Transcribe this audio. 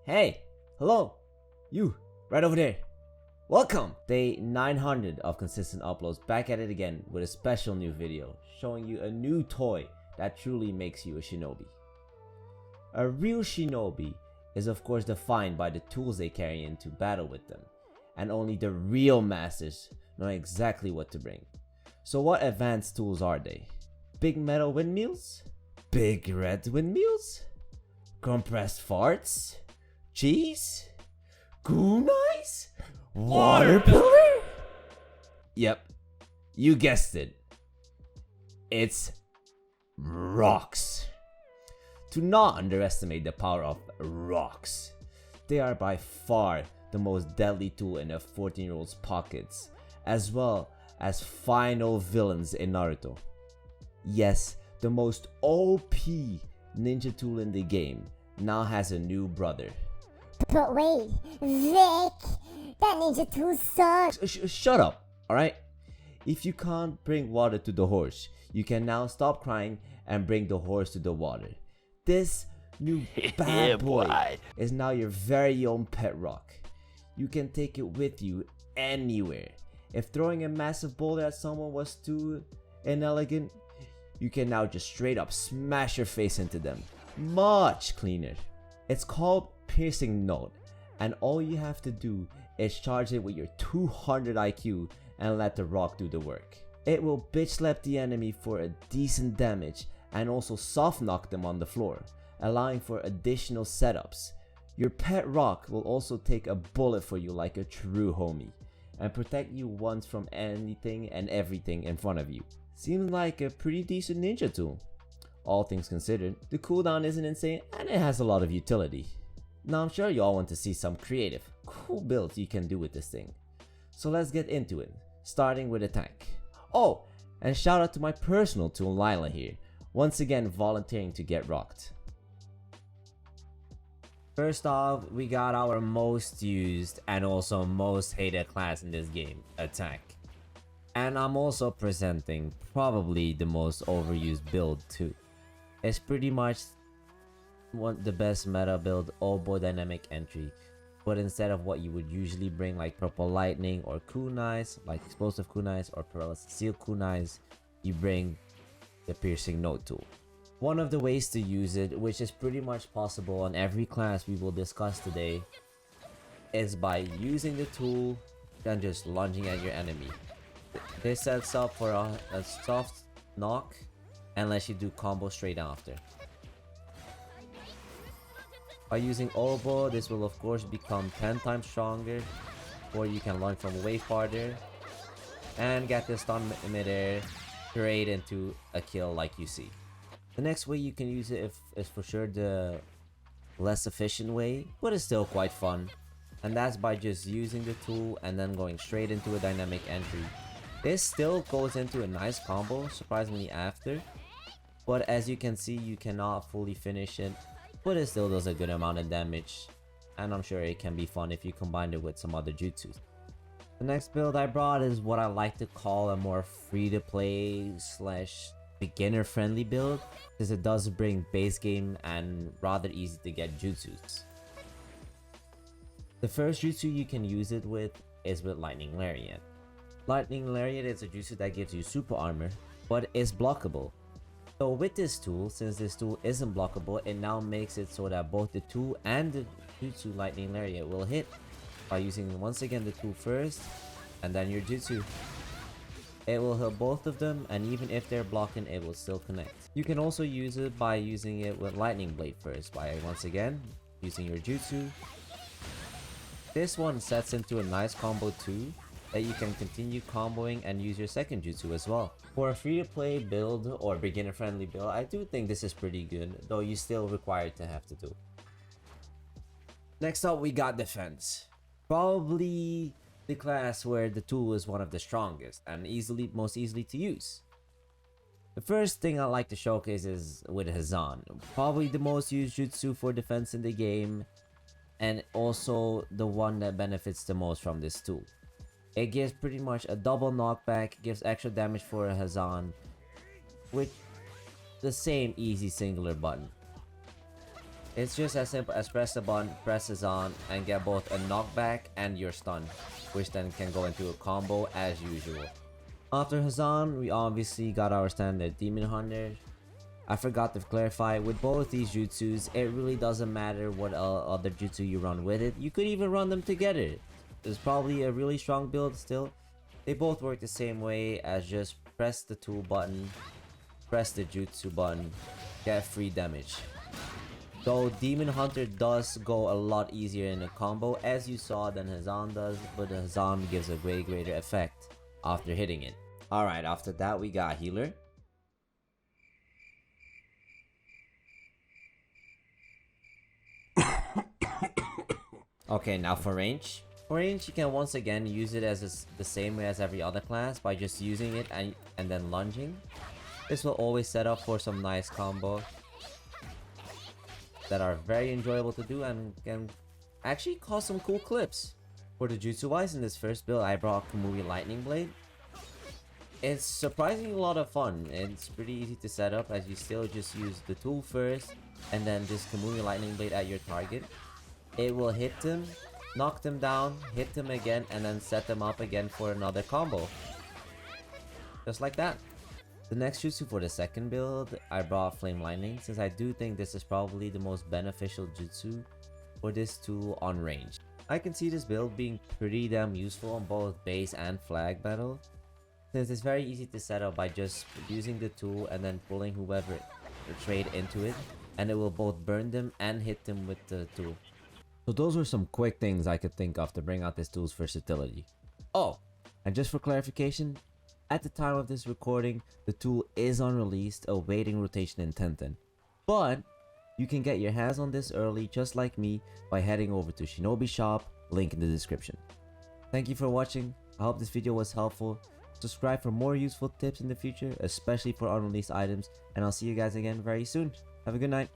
Hey, hello, you, right over there. Welcome! Day 900 of consistent uploads, back at it again with a special new video showing you a new toy that truly makes you a shinobi. A real shinobi is of course defined by the tools they carry into battle with them, and only the real masters know exactly what to bring. So what advanced tools are they? Big metal windmills? Big red windmills? Compressed farts? Cheese? Kunais? Water pillar? Yep, you guessed it. It's rocks. Do not underestimate the power of rocks. They are by far the most deadly tool in a 14-year-old's pockets, as well as final villains in Naruto. Yes, the most OP ninja tool in the game now has a new brother. But wait, Vic, that ninja tool sucks. Shut up, alright? If you can't bring water to the horse, you can now stop crying and bring the horse to the water. This new bad boy is now your very own pet rock. You can take it with you anywhere. If throwing a massive boulder at someone was too inelegant, you can now just straight up smash your face into them. Much cleaner. It's called Piercing Note, and all you have to do is charge it with your 200 IQ and let the rock do the work. It will bitch slap the enemy for a decent damage and also soft knock them on the floor, allowing for additional setups. Your pet rock will also take a bullet for you like a true homie and protect you once from anything and everything in front of you. Seems like a pretty decent ninja tool. All things considered, the cooldown isn't insane and it has a lot of utility. Now I'm sure you all want to see some creative, cool builds you can do with this thing. So let's get into it, starting with attack. Oh, and shout out to my personal tool Lylah here, once again volunteering to get rocked. First off, we got our most used and also most hated class in this game, attack. And I'm also presenting probably the most overused build too. It's pretty much the best meta build, oboe dynamic entry, but instead of what you would usually bring like purple lightning or kunais, like explosive kunais or paralysis seal kunais, you bring the piercing note tool. One of the ways to use it, which is pretty much possible on every class we will discuss today, is by using the tool and just lunging at your enemy. This sets up for a soft knock and lets you do combo straight after. By using oboe, this will of course become 10 times stronger, or you can launch from way farther and get this stun midair straight into a kill like you see. The next way you can use it is for sure the less efficient way, but it's still quite fun, and that's by just using the tool and then going straight into a dynamic entry. This still goes into a nice combo surprisingly after, but as you can see you cannot fully finish it, but it still does a good amount of damage, and I'm sure it can be fun if you combine it with some other jutsus. The next build I brought is what I like to call a more free to play slash beginner friendly build, because it does bring base game and rather easy to get jutsus. The first jutsu you can use it with is with Lightning Lariat. Lightning Lariat is a jutsu that gives you super armor, but is blockable. So with this tool, since this tool isn't blockable, it now makes it so that both the tool and the jutsu Lightning Lariat will hit by using once again the tool first and then your jutsu. It will hit both of them, and even if they're blocking, it will still connect. You can also use it by using it with Lightning Blade first by once again using your jutsu. This one sets into a nice combo too, that you can continue comboing and use your second jutsu as well. For a free to play build or beginner friendly build, I do think this is pretty good, though you still require to have to do. Next up we got defense. Probably the class where the tool is one of the strongest and most easily to use. The first thing I like to showcase is with Hazan, probably the most used jutsu for defense in the game, and also the one that benefits the most from this tool. It gives pretty much a double knockback, gives extra damage for a Hazan with the same easy singular button. It's just as simple as press the button, press Hazan, and get both a knockback and your stun, which then can go into a combo as usual. After Hazan, we obviously got our standard Demon Hunter. I forgot to clarify, with both these jutsus, it really doesn't matter what other jutsu you run with it. You could even run them together. It's probably a really strong build still. They both work the same way as just press the tool button, press the jutsu button, get free damage. Though Demon Hunter does go a lot easier in a combo as you saw than Hazan does, but Hazan gives a way greater effect after hitting it. Alright, after that we got Healer. Okay, now for range. For range, you can once again use it as the same way as every other class by just using it and then lunging. This will always set up for some nice combos that are very enjoyable to do and can actually cause some cool clips. For the jutsu wise, in this first build I brought Kamui Lightning Blade. It's surprisingly a lot of fun. It's pretty easy to set up as you still just use the tool first and then just Kamui Lightning Blade at your target. It will hit them, knock them down, hit them again, and then set them up again for another combo. Just like that. The next jutsu for the second build, I brought Flame Lightning since I do think this is probably the most beneficial jutsu for this tool on range. I can see this build being pretty damn useful on both base and flag battle, since it's very easy to set up by just using the tool and then pulling whoever trade into it, and it will both burn them and hit them with the tool. So those were some quick things I could think of to bring out this tool's versatility. Oh, and just for clarification, at the time of this recording, the tool is unreleased, awaiting rotation in Tenten. But you can get your hands on this early, just like me, by heading over to Shinobi Shop, link in the description. Thank you for watching. I hope this video was helpful. Subscribe for more useful tips in the future, especially for unreleased items, and I'll see you guys again very soon. Have a good night.